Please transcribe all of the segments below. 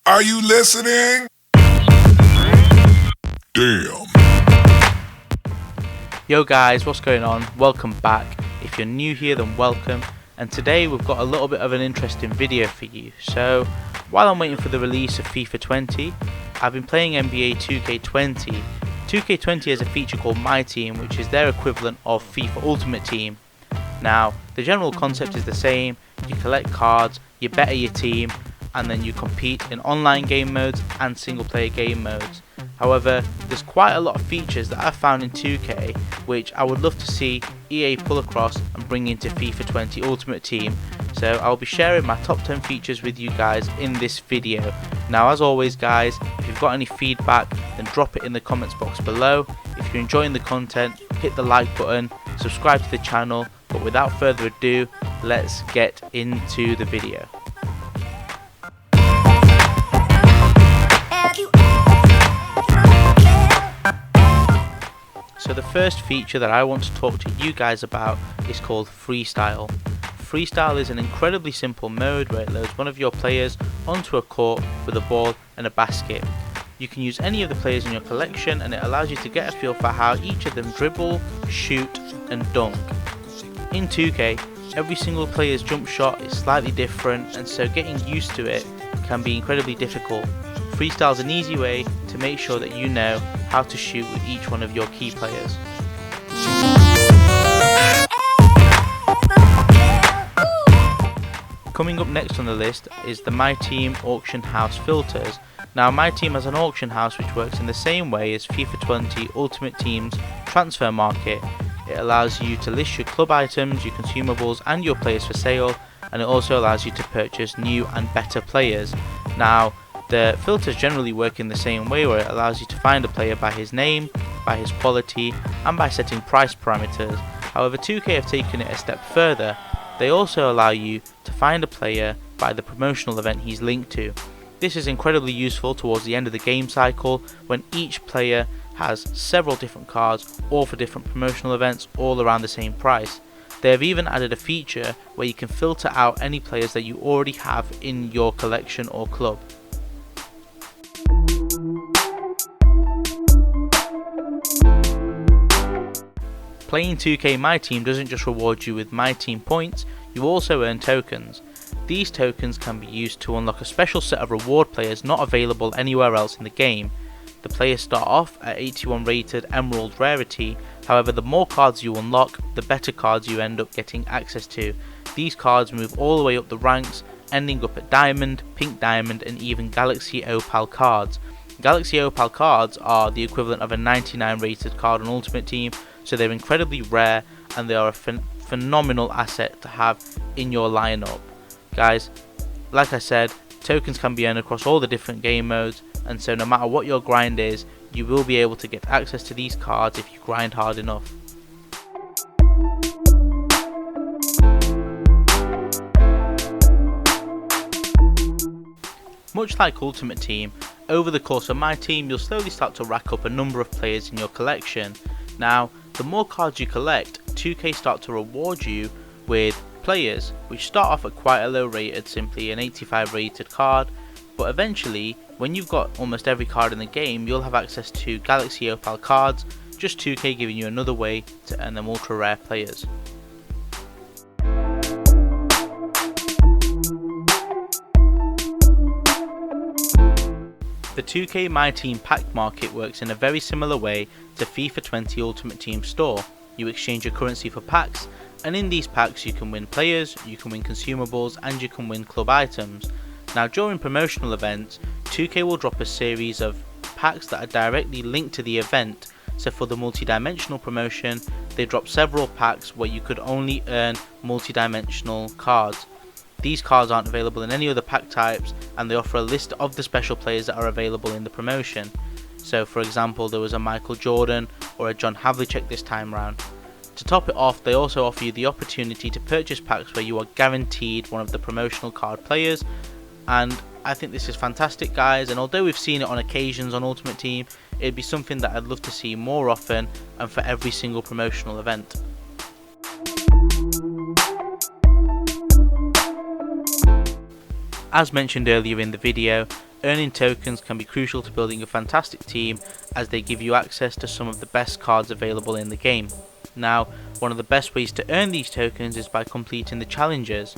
Are you listening? Damn. Yo guys, what's going on? Welcome back. If you're new here, then welcome. And today we've got a little bit of an interesting video for you. So, while I'm waiting for the release of FIFA 20, I've been playing NBA 2K20. 2K20 has a feature called MyTeam, which is their equivalent of FIFA Ultimate Team. Now, the general concept is the same. You collect cards, you better your team, and then you compete in online game modes and single player game modes. However, there's quite a lot of features that I've found in 2K which I would love to see EA pull across and bring into FIFA 20 Ultimate Team. So I'll be sharing my top 10 features with you guys in this video. Now, as always guys, if you've got any feedback, then drop it in the comments box below. If you're enjoying the content, hit the like button, subscribe to the channel. But without further ado, let's get into the video. So the first feature that I want to talk to you guys about is called Freestyle. Freestyle is an incredibly simple mode where it loads one of your players onto a court with a ball and a basket. You can use any of the players in your collection and it allows you to get a feel for how each of them dribble, shoot and dunk. In 2K, every single player's jump shot is slightly different, and so getting used to it can be incredibly difficult. Freestyle is an easy way to make sure that you know how to shoot with each one of your key players. Coming up next on the list is the MyTeam Auction House filters. Now, MyTeam has an auction house which works in the same way as FIFA 20 Ultimate Team's transfer market. It allows you to list your club items, your consumables and your players for sale, and it also allows you to purchase new and better players. Now, the filters generally work in the same way, where it allows you to find a player by his name, by his quality and by setting price parameters. However, 2K have taken it a step further. They also allow you to find a player by the promotional event he's linked to. This is incredibly useful towards the end of the game cycle when each player has several different cards, all for different promotional events, all around the same price. They have even added a feature where you can filter out any players that you already have in your collection or club. Playing 2K MyTeam doesn't just reward you with MyTeam points, you also earn tokens. These tokens can be used to unlock a special set of reward players not available anywhere else in the game. The players start off at 81 rated Emerald rarity, however the more cards you unlock, the better cards you end up getting access to. These cards move all the way up the ranks, ending up at Diamond, Pink Diamond and even Galaxy Opal cards. Galaxy Opal cards are the equivalent of a 99 rated card on Ultimate Team, so they're incredibly rare and they are a phenomenal asset to have in your lineup. Guys, like I said, tokens can be earned across all the different game modes, and so no matter what your grind is, you will be able to get access to these cards if you grind hard enough. Much like Ultimate Team, over the course of MyTeam you'll slowly start to rack up a number of players in your collection. Now, the more cards you collect, 2K start to reward you with players which start off at quite a low rated, simply an 85 rated card, but eventually when you've got almost every card in the game you'll have access to Galaxy Opal cards, just 2K giving you another way to earn them ultra rare players. The 2K MyTeam pack market works in a very similar way to FIFA 20 Ultimate Team store. You exchange your currency for packs, and in these packs you can win players, you can win consumables and you can win club items. Now, during promotional events, 2K will drop a series of packs that are directly linked to the event. So for the multi-dimensional promotion, they drop several packs where you could only earn multi-dimensional cards. These cards aren't available in any other pack types, and they offer a list of the special players that are available in the promotion. So for example, there was a Michael Jordan or a John Havlicek this time round. To top it off, they also offer you the opportunity to purchase packs where you are guaranteed one of the promotional card players, and I think this is fantastic guys, and although we've seen it on occasions on Ultimate Team, it'd be something that I'd love to see more often and for every single promotional event. As mentioned earlier in the video, Earning tokens can be crucial to building a fantastic team, as they give you access to some of the best cards available in the game. Now, one of the best ways to earn these tokens is by completing the challenges.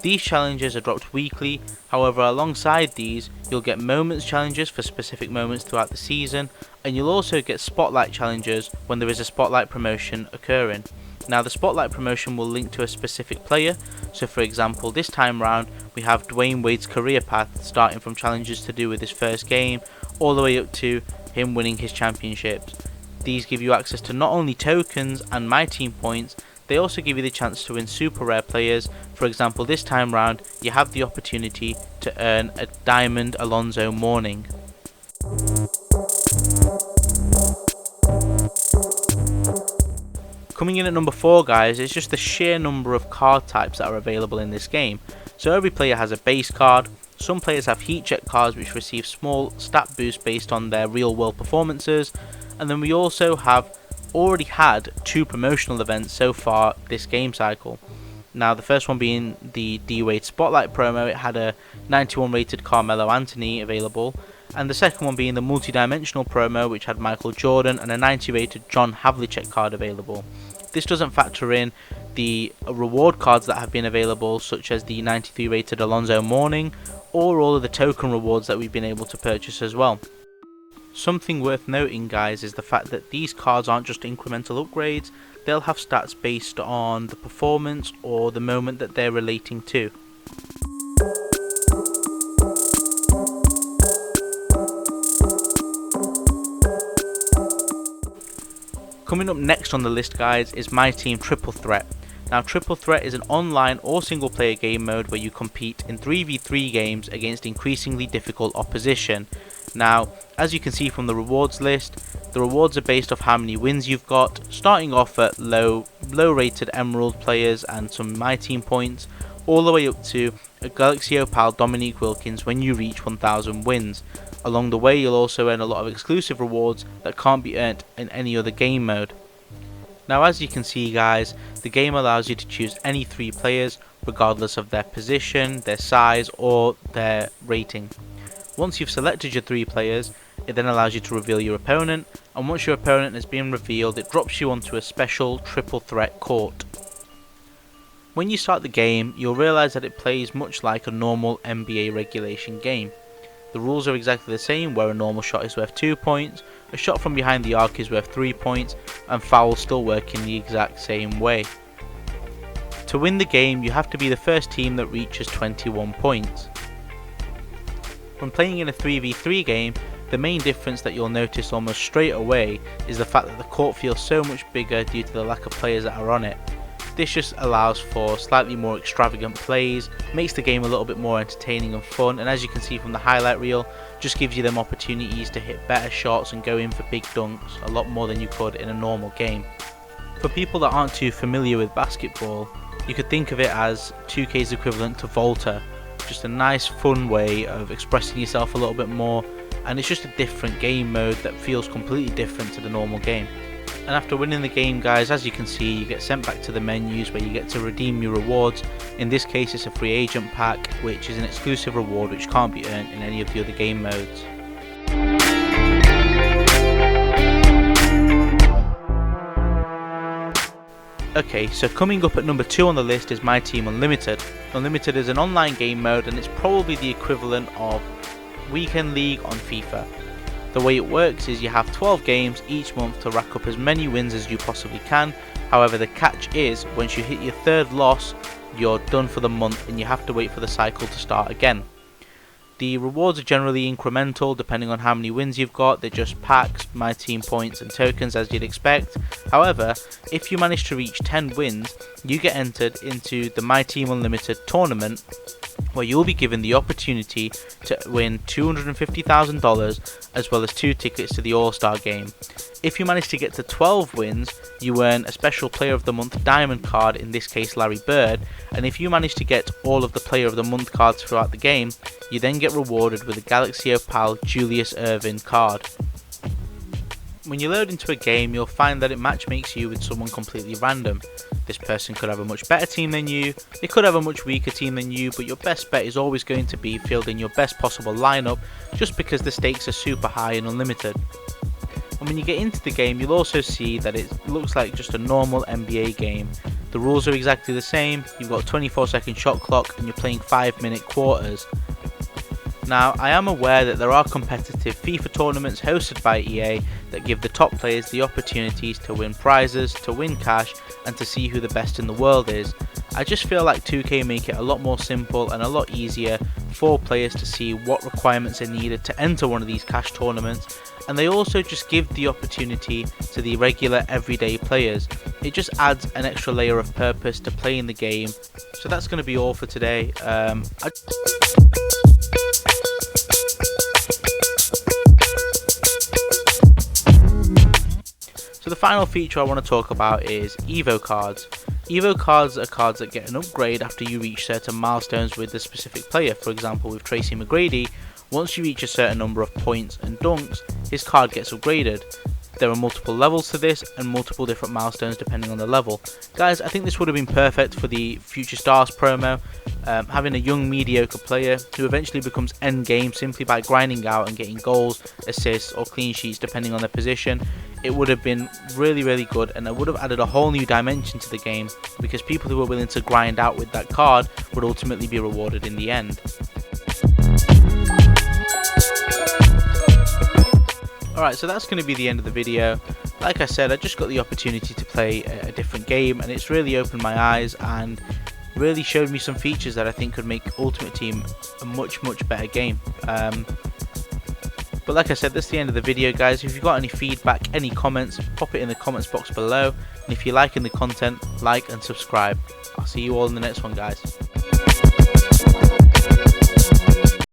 These challenges are dropped weekly, however alongside these you'll get moments challenges for specific moments throughout the season, and you'll also get spotlight challenges when there is a spotlight promotion occurring. Now the spotlight promotion will link to a specific player, so for example this time round we have Dwayne Wade's career path, starting from challenges to do with his first game all the way up to him winning his championships. These give you access to not only tokens and MyTeam points, they also give you the chance to win super rare players. For example this time round you have the opportunity to earn a Diamond Alonso Mourning. Coming in at number 4 guys is just the sheer number of card types that are available in this game. So every player has a base card, some players have heat check cards which receive small stat boosts based on their real world performances, and then we also have already had 2 promotional events so far this game cycle. Now the first one being the D-Wade Spotlight promo, it had a 91 rated Carmelo Anthony available, and the second one being the multi-dimensional promo which had Michael Jordan and a 90 rated John Havlicek card available. This doesn't factor in the reward cards that have been available, such as the 93 rated Alonso Mourning, or all of the token rewards that we've been able to purchase as well. Something worth noting guys is the fact that these cards aren't just incremental upgrades, they'll have stats based on the performance or the moment that they're relating to. Coming up next on the list guys is MyTeam Triple Threat. Now Triple Threat is an online or single player game mode where you compete in 3v3 games against increasingly difficult opposition. Now as you can see from the rewards list, the rewards are based off how many wins you've got, starting off at low rated Emerald players and some MyTeam points, all the way up to a Galaxy Opal Dominique Wilkins when you reach 1000 wins. Along the way you'll also earn a lot of exclusive rewards that can't be earned in any other game mode. Now as you can see guys, the game allows you to choose any 3 players regardless of their position, their size or their rating. Once you've selected your 3 players, it then allows you to reveal your opponent, and once your opponent has been revealed it drops you onto a special triple threat court. When you start the game you'll realise that it plays much like a normal NBA regulation game. The rules are exactly the same, where a normal shot is worth 2 points, a shot from behind the arc is worth 3 points, and fouls still work in the exact same way. To win the game you have to be the first team that reaches 21 points. When playing in a 3v3 game, the main difference that you'll notice almost straight away is the fact that the court feels so much bigger due to the lack of players that are on it. This just allows for slightly more extravagant plays, makes the game a little bit more entertaining and fun, and as you can see from the highlight reel, just gives you them opportunities to hit better shots and go in for big dunks a lot more than you could in a normal game. For people that aren't too familiar with basketball, you could think of it as 2K's equivalent to Volta, just a nice fun way of expressing yourself a little bit more, and it's just a different game mode that feels completely different to the normal game. And after winning the game guys, as you can see, you get sent back to the menus where you get to redeem your rewards. In this case it's a free agent pack, which is an exclusive reward which can't be earned in any of the other game modes. Okay, so coming up at number 2 on the list is MyTeam Unlimited. Unlimited is an online game mode and it's probably the equivalent of Weekend League on FIFA. The way it works is you have 12 games each month to rack up as many wins as you possibly can. However, the catch is once you hit your 3rd loss, you're done for the month and you have to wait for the cycle to start again. The rewards are generally incremental depending on how many wins you've got. They're just packs, MyTeam points and tokens as you'd expect. However, if you manage to reach 10 wins, you get entered into the MyTeam Unlimited tournament, where you'll be given the opportunity to win $250,000 as well as 2 tickets to the All-Star game. If you manage to get to 12 wins, you earn a special Player of the Month Diamond card, in this case Larry Bird, and if you manage to get all of the Player of the Month cards throughout the game, you then get rewarded with a Galaxy Opal Julius Erving card. When you load into a game, you'll find that it matchmakes you with someone completely random. This person could have a much better team than you, they could have a much weaker team than you, but your best bet is always going to be fielding your best possible lineup just because the stakes are super high and unlimited. And when you get into the game, you'll also see that it looks like just a normal NBA game. The rules are exactly the same, you've got a 24-second shot clock and you're playing 5-minute quarters. Now, I am aware that there are competitive FIFA tournaments hosted by EA that give the top players the opportunities to win prizes, to win cash, and to see who the best in the world is. I just feel like 2K make it a lot more simple and a lot easier for players to see what requirements are needed to enter one of these cash tournaments, and they also just give the opportunity to the regular everyday players. It just adds an extra layer of purpose to playing the game. So that's going to be all for today. So the final feature I want to talk about is Evo cards. Evo cards are cards that get an upgrade after you reach certain milestones with the specific player. For example, with Tracy McGrady, once you reach a certain number of points and dunks, his card gets upgraded. There are multiple levels to this and multiple different milestones depending on the level. Guys, I think this would have been perfect for the Future Stars promo. Having a young mediocre player who eventually becomes endgame simply by grinding out and getting goals, assists or clean sheets depending on their position. It would have been really good, and it would have added a whole new dimension to the game because people who are willing to grind out with that card would ultimately be rewarded in the end. Alright, so that's going to be the end of the video. Like I said, I just got the opportunity to play a different game, and it's really opened my eyes and really showed me some features that I think could make Ultimate Team a much better game. But like I said, that's the end of the video, guys. If you've got any feedback, any comments, pop it in the comments box below. And if you're liking the content, like and subscribe. I'll see you all in the next one, guys.